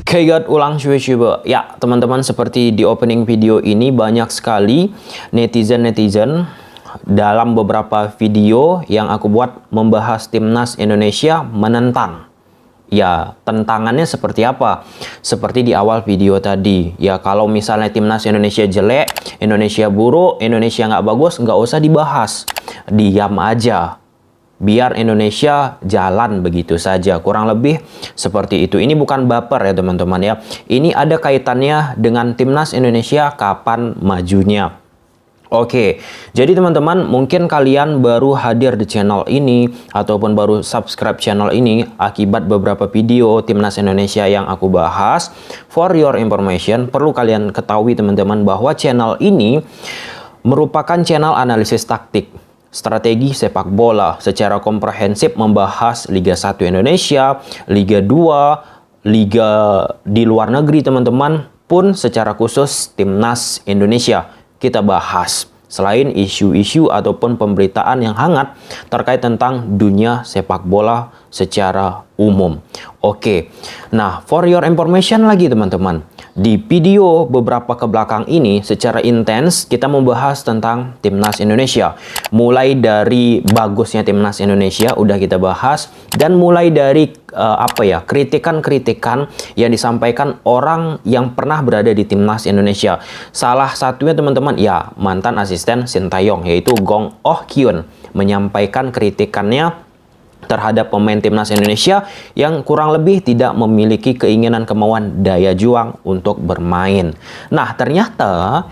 Oke guys, ulang coba. Ya teman-teman, seperti di opening video ini banyak sekali netizen dalam beberapa video yang aku buat membahas timnas Indonesia menentang. Ya, tentangannya seperti apa? Seperti di awal video tadi. Ya, kalau misalnya timnas Indonesia jelek, Indonesia buruk, Indonesia nggak bagus, nggak usah dibahas. Diam aja. Biar Indonesia jalan begitu saja. Kurang lebih seperti itu. Ini bukan baper ya teman-teman ya. Ini ada kaitannya dengan timnas Indonesia kapan majunya. Oke, jadi teman-teman, mungkin kalian baru hadir di channel ini ataupun baru subscribe channel ini akibat beberapa video timnas Indonesia yang aku bahas. For your information, perlu kalian ketahui teman-teman bahwa channel ini merupakan channel analisis taktik, strategi sepak bola secara komprehensif, membahas Liga 1 Indonesia, Liga 2, Liga di luar negeri teman-teman, pun secara khusus timnas Indonesia kita bahas. Selain isu-isu ataupun pemberitaan yang hangat terkait tentang dunia sepak bola secara umum. Oke, nah for your information lagi teman-teman, di video beberapa ke belakang ini secara intens kita membahas tentang timnas Indonesia. Mulai dari bagusnya timnas Indonesia udah kita bahas, dan mulai dari kritikan-kritikan yang disampaikan orang yang pernah berada di timnas Indonesia. Salah satunya teman-teman ya mantan asisten Sintayong, yaitu Gong Oh Kyun, menyampaikan kritikannya terhadap pemain timnas Indonesia yang kurang lebih tidak memiliki keinginan, kemauan, daya juang untuk bermain. Nah, ternyata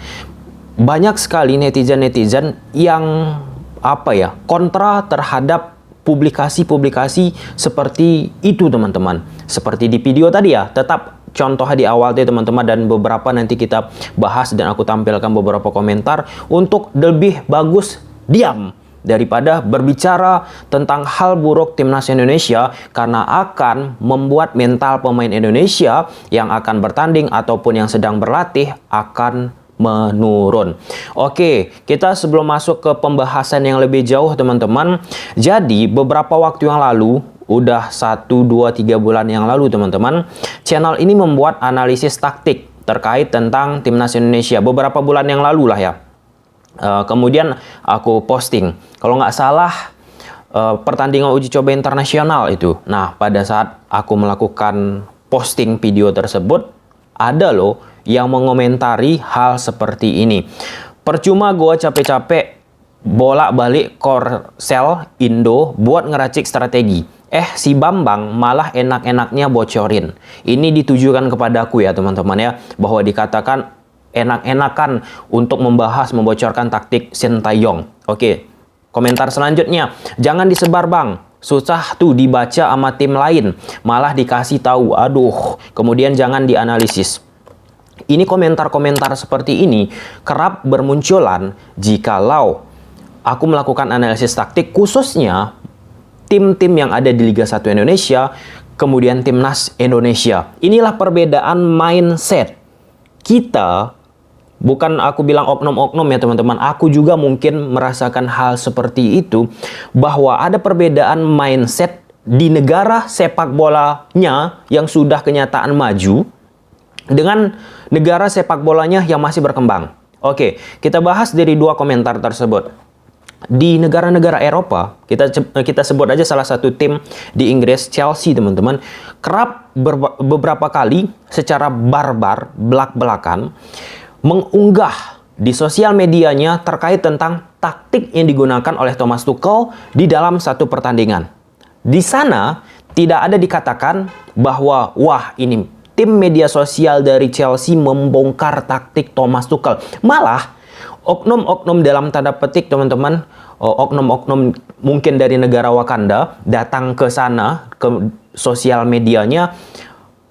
banyak sekali netizen-netizen yang kontra terhadap publikasi-publikasi seperti itu teman-teman. Seperti di video tadi ya, tetap contoh di awal tadi teman-teman, dan beberapa nanti kita bahas dan aku tampilkan beberapa komentar untuk lebih bagus diam daripada berbicara tentang hal buruk timnas Indonesia, karena akan membuat mental pemain Indonesia yang akan bertanding ataupun yang sedang berlatih akan menurun. Oke, kita sebelum masuk ke pembahasan yang lebih jauh teman-teman, jadi beberapa waktu yang lalu, udah 1, 2, 3 bulan yang lalu teman-teman, channel ini membuat analisis taktik terkait tentang timnas Indonesia beberapa bulan yang lalu lah ya. Kemudian aku posting, kalau nggak salah pertandingan uji coba internasional itu. Nah, pada saat aku melakukan posting video tersebut, ada loh yang mengomentari hal seperti ini. Percuma gue capek-capek bolak-balik Korsel Indo buat ngeracik strategi. Si Bambang malah enak-enaknya bocorin. Ini ditujukan kepada aku ya teman-teman ya, bahwa dikatakan enak-enakan untuk membocorkan taktik Sintayong. Oke, komentar selanjutnya, jangan disebar bang, susah tuh dibaca sama tim lain, malah dikasih tahu, aduh, kemudian jangan dianalisis. Ini komentar-komentar seperti ini kerap bermunculan jikalau aku melakukan analisis taktik, khususnya tim-tim yang ada di Liga 1 Indonesia, kemudian timnas Indonesia. Inilah perbedaan mindset kita. Bukan aku bilang oknum-oknum ya teman-teman, aku juga mungkin merasakan hal seperti itu, bahwa ada perbedaan mindset di negara sepak bolanya yang sudah kenyataan maju dengan negara sepak bolanya yang masih berkembang. Oke, kita bahas dari dua komentar tersebut. Di negara-negara Eropa, kita sebut aja salah satu tim di Inggris, Chelsea teman-teman, kerap beberapa kali secara barbar, belak-belakan mengunggah di sosial medianya terkait tentang taktik yang digunakan oleh Thomas Tuchel di dalam satu pertandingan. Di sana tidak ada dikatakan bahwa wah ini tim media sosial dari Chelsea membongkar taktik Thomas Tuchel. Malah oknum-oknum dalam tanda petik teman-teman oknum-oknum mungkin dari negara Wakanda datang ke sana, ke sosial medianya,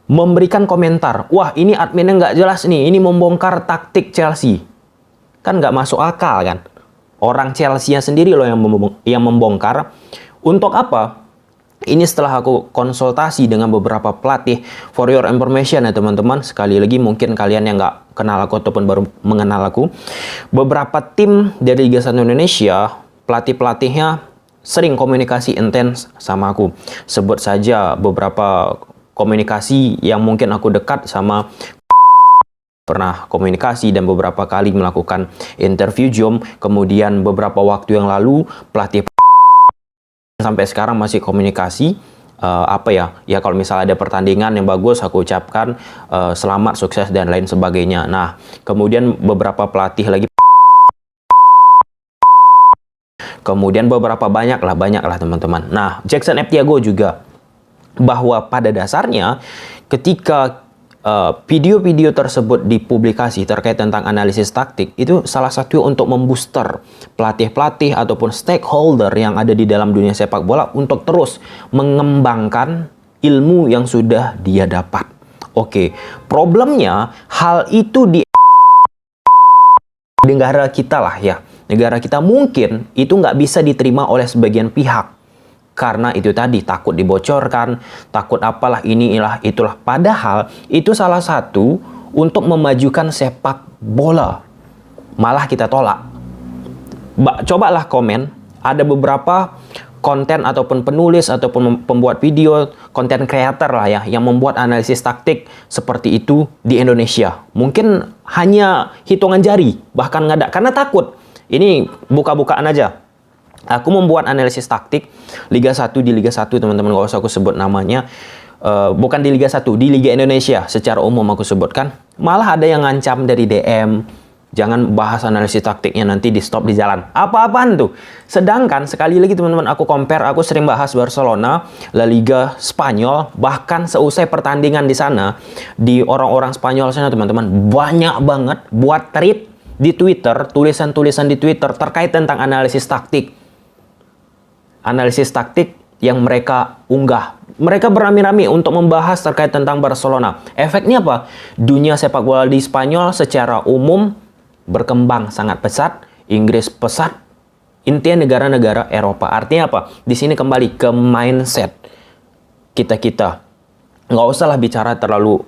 memberikan komentar, wah ini adminnya nggak jelas nih, ini membongkar taktik Chelsea. Kan nggak masuk akal kan? Orang Chelsea-nya sendiri loh yang membongkar. Untuk apa? Ini setelah aku konsultasi dengan beberapa pelatih. For your information ya teman-teman, sekali lagi mungkin kalian yang nggak kenal aku ataupun baru mengenal aku, beberapa tim dari Liga 1 Indonesia, pelatih-pelatihnya sering komunikasi intens sama aku. Sebut saja beberapa komunikasi yang mungkin aku dekat sama, pernah komunikasi dan beberapa kali melakukan interview Zoom. Kemudian beberapa waktu yang lalu pelatih sampai sekarang masih komunikasi. Ya kalau misalnya ada pertandingan yang bagus, aku ucapkan selamat, sukses dan lain sebagainya. Nah, kemudian beberapa pelatih lagi, kemudian beberapa banyak lah teman-teman. Nah, Jackson F. Tiago juga, bahwa pada dasarnya ketika video-video tersebut dipublikasi terkait tentang analisis taktik, itu salah satu untuk membooster pelatih-pelatih ataupun stakeholder yang ada di dalam dunia sepak bola untuk terus mengembangkan ilmu yang sudah dia dapat. Oke, problemnya hal itu di negara kita lah ya. Negara kita mungkin itu nggak bisa diterima oleh sebagian pihak. Karena itu tadi, takut dibocorkan, takut apalah, inilah, itulah. Padahal itu salah satu untuk memajukan sepak bola. Malah kita tolak. Cobalah komen, ada beberapa konten ataupun penulis ataupun pembuat video, konten creator lah ya, yang membuat analisis taktik seperti itu di Indonesia. Mungkin hanya hitungan jari, bahkan nggak ada, karena takut. Ini buka-bukaan aja. Aku membuat analisis taktik Liga 1 di Liga 1, teman-teman, gak usah aku sebut namanya. Bukan di Liga 1, di Liga Indonesia secara umum aku sebutkan. Malah ada yang ngancam dari DM, jangan bahas analisis taktiknya, nanti di stop di jalan. Apa-apaan tuh? Sedangkan sekali lagi teman-teman, aku compare, aku sering bahas Barcelona, La Liga Spanyol, bahkan seusai pertandingan di sana, di orang-orang Spanyol sana teman-teman, banyak banget buat tweet di Twitter, tulisan-tulisan di Twitter terkait tentang analisis taktik. Analisis taktik yang mereka unggah. Mereka beramai-ramai untuk membahas terkait tentang Barcelona. Efeknya apa? Dunia sepak bola di Spanyol secara umum berkembang sangat pesat. Inggris pesat. Intinya negara-negara Eropa. Artinya apa? Di sini kembali ke mindset kita-kita. Nggak usahlah bicara terlalu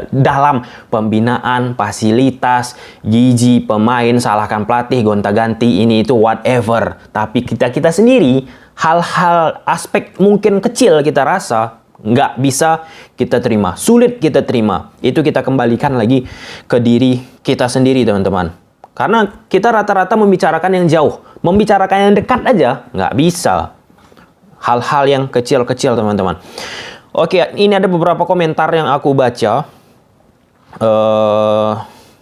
dalam pembinaan, fasilitas, gizi pemain, salahkan pelatih, gonta-ganti, ini itu whatever. Tapi kita sendiri, hal-hal aspek mungkin kecil kita rasa nggak bisa kita terima, sulit kita terima. Itu kita kembalikan lagi ke diri kita sendiri teman-teman. Karena kita rata-rata membicarakan yang jauh, membicarakan yang dekat aja nggak bisa. Hal-hal yang kecil-kecil teman-teman. Oke, ini ada beberapa komentar yang aku baca.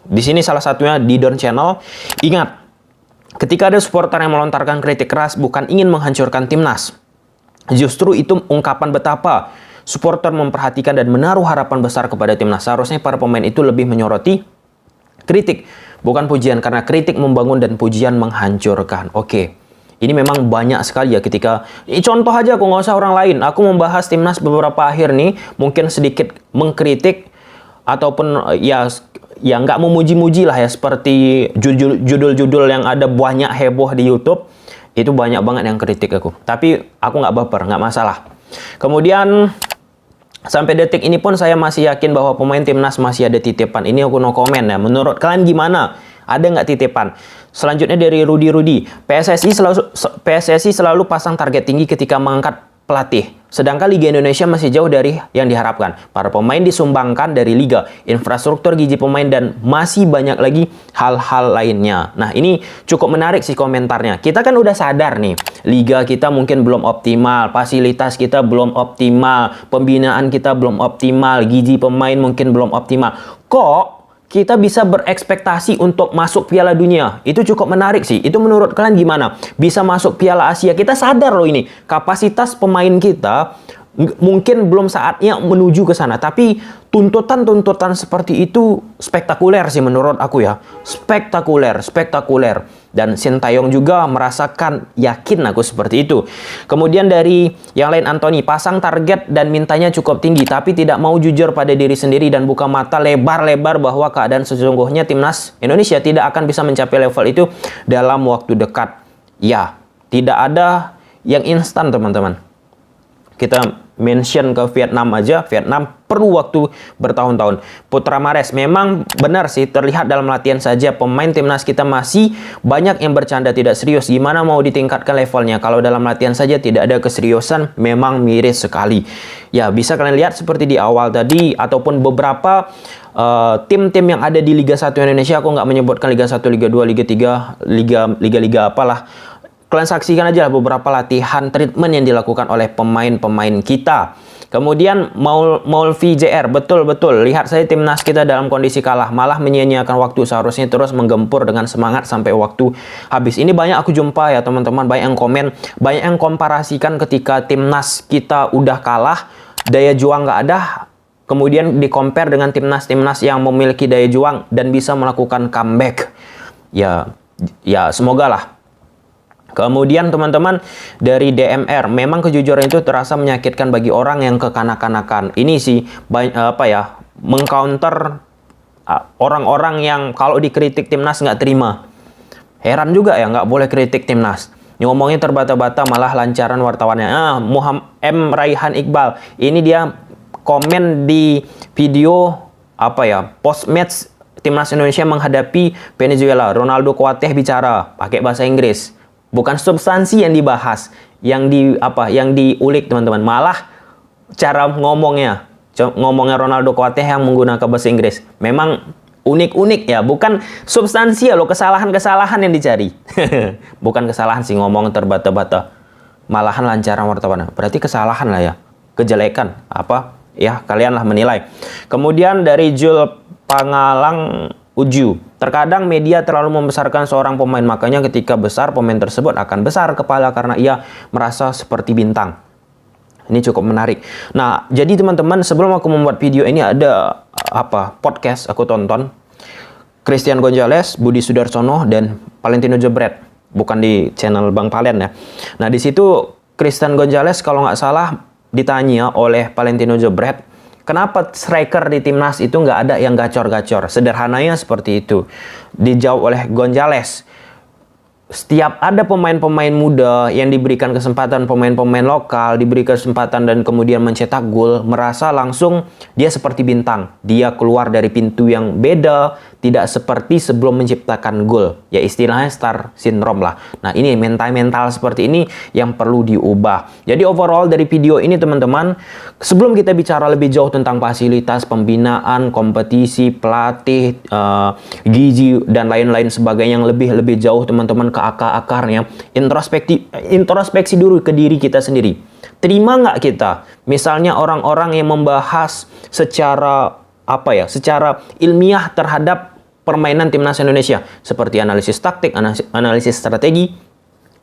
Di sini salah satunya di Don Channel. Ingat, ketika ada supporter yang melontarkan kritik keras bukan ingin menghancurkan timnas. Justru itu ungkapan betapa supporter memperhatikan dan menaruh harapan besar kepada timnas. Seharusnya para pemain itu lebih menyoroti kritik, bukan pujian. Karena kritik membangun dan pujian menghancurkan. Oke. Ini memang banyak sekali ya ketika, contoh aja aku nggak usah orang lain. Aku membahas timnas beberapa akhir nih, mungkin sedikit mengkritik ataupun ya nggak memuji-muji lah ya, seperti judul-judul yang ada banyak heboh di YouTube, itu banyak banget yang kritik aku. Tapi aku nggak baper, nggak masalah. Kemudian sampai detik ini pun saya masih yakin bahwa pemain timnas masih ada titipan. Ini aku no comment ya. Menurut kalian gimana? Ada nggak titipan? Selanjutnya dari Rudi. PSSI selalu pasang target tinggi ketika mengangkat pelatih. Sedangkan Liga Indonesia masih jauh dari yang diharapkan. Para pemain disumbangkan dari Liga, infrastruktur, gizi pemain, dan masih banyak lagi hal-hal lainnya. Nah, ini cukup menarik sih komentarnya. Kita kan udah sadar nih, Liga kita mungkin belum optimal, fasilitas kita belum optimal, pembinaan kita belum optimal, gizi pemain mungkin belum optimal. Kok kita bisa berekspektasi untuk masuk Piala Dunia? Itu cukup menarik sih. Itu menurut kalian gimana? Bisa masuk Piala Asia. Kita sadar loh ini. Kapasitas pemain kita mungkin belum saatnya menuju ke sana. Tapi tuntutan-tuntutan seperti itu spektakuler sih menurut aku ya. Spektakuler. Dan Sintayong juga merasakan, yakin aku seperti itu. Kemudian dari yang lain, Anthony, pasang target dan mintanya cukup tinggi, tapi tidak mau jujur pada diri sendiri dan buka mata lebar-lebar bahwa keadaan sesungguhnya timnas Indonesia tidak akan bisa mencapai level itu dalam waktu dekat. Ya, tidak ada yang instan, teman-teman. Kita mention ke Vietnam aja, Vietnam perlu waktu bertahun-tahun. Putra Mares, memang benar sih, terlihat dalam latihan saja pemain timnas kita masih banyak yang bercanda tidak serius. Gimana mau ditingkatkan levelnya kalau dalam latihan saja tidak ada keseriusan? Memang miris sekali. Ya, bisa kalian lihat seperti di awal tadi, ataupun beberapa tim-tim yang ada di Liga 1 Indonesia, aku nggak menyebutkan Liga 1, Liga 2, Liga 3, Liga apalah. Kalian saksikan aja beberapa latihan treatment yang dilakukan oleh pemain-pemain kita. Kemudian Maulvi JR, betul-betul. Lihat saya timnas kita dalam kondisi kalah, malah menyia-nyiakan waktu. Seharusnya terus menggempur dengan semangat sampai waktu habis. Ini banyak aku jumpa ya teman-teman, banyak yang komen, banyak yang komparasikan ketika timnas kita udah kalah, daya juang nggak ada. Kemudian di-compare dengan timnas-timnas yang memiliki daya juang dan bisa melakukan comeback. Ya semoga lah. Kemudian teman-teman dari DMR, memang kejujuran itu terasa menyakitkan bagi orang yang kekanak-kanakan. Ini sih mengcounter orang-orang yang kalau dikritik timnas nggak terima. Heran juga ya, nggak boleh kritik timnas. Ngomongnya terbata-bata, malah lancaran wartawannya. Muhammad M. Raihan Iqbal, ini dia komen di video post match timnas Indonesia menghadapi Venezuela. Ronaldo Kuateh bicara pakai bahasa Inggris. Bukan substansi yang dibahas, yang diulik teman-teman, malah cara ngomongnya Ronaldo Kuateh yang menggunakan bahasa Inggris. Memang unik-unik ya, bukan substansi ya loh, kesalahan-kesalahan yang dicari. Bukan kesalahan sih, ngomong terbata-bata, malahan lancaran wartawan. Berarti kesalahan lah ya, kejelekan ya, kalianlah menilai. Kemudian dari Jul Pangalang Uju, terkadang media terlalu membesarkan seorang pemain, makanya ketika besar pemain tersebut akan besar kepala karena ia merasa seperti bintang. Ini cukup menarik. Nah, jadi teman-teman, sebelum aku membuat video ini ada podcast aku tonton, Christian Gonzalez, Budi Sudarsono, dan Valentino Jebret, bukan di channel Bang Palen ya. Nah, di situ Christian Gonzalez kalau nggak salah ditanya oleh Valentino Jebret, kenapa striker di timnas itu nggak ada yang gacor-gacor? Sederhananya seperti itu. Dijawab oleh Gonzalez, setiap ada pemain-pemain muda yang diberikan kesempatan, pemain-pemain lokal diberi kesempatan dan kemudian mencetak gol, merasa langsung dia seperti bintang. Dia keluar dari pintu yang beda, tidak seperti sebelum menciptakan gol. Ya istilahnya star syndrome lah. Nah, ini mental-mental seperti ini yang perlu diubah. Jadi overall dari video ini teman-teman, sebelum kita bicara lebih jauh tentang fasilitas, pembinaan, kompetisi, pelatih, gizi dan lain-lain sebagainya yang lebih jauh teman-teman ke akar-akarnya, introspeksi dulu ke diri kita sendiri. Terima nggak kita misalnya orang-orang yang membahas secara ilmiah terhadap permainan timnas Indonesia, seperti analisis taktik, analisis strategi,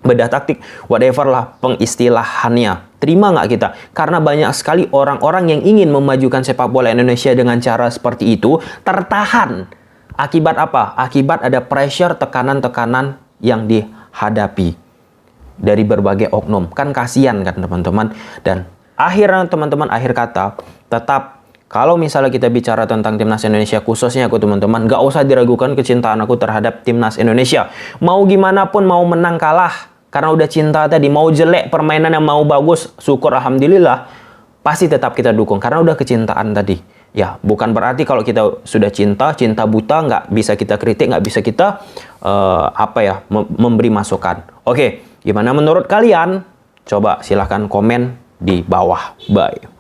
bedah taktik, whatever lah pengistilahannya. Terima nggak kita? Karena banyak sekali orang-orang yang ingin memajukan sepak bola Indonesia dengan cara seperti itu tertahan. Akibat apa? Akibat ada pressure, tekanan-tekanan yang dihadapi dari berbagai oknum. Kan kasihan kan teman-teman. Dan akhirnya teman-teman, akhir kata, tetap kalau misalnya kita bicara tentang timnas Indonesia, khususnya aku teman-teman, gak usah diragukan kecintaan aku terhadap timnas Indonesia. Mau gimana pun, mau menang kalah, karena udah cinta tadi. Mau jelek permainan yang mau bagus, syukur alhamdulillah, pasti tetap kita dukung karena udah kecintaan tadi. Ya, bukan berarti kalau kita sudah cinta buta, nggak bisa kita kritik, nggak bisa kita memberi masukan. Oke, gimana menurut kalian? Coba silahkan komen di bawah. Bye.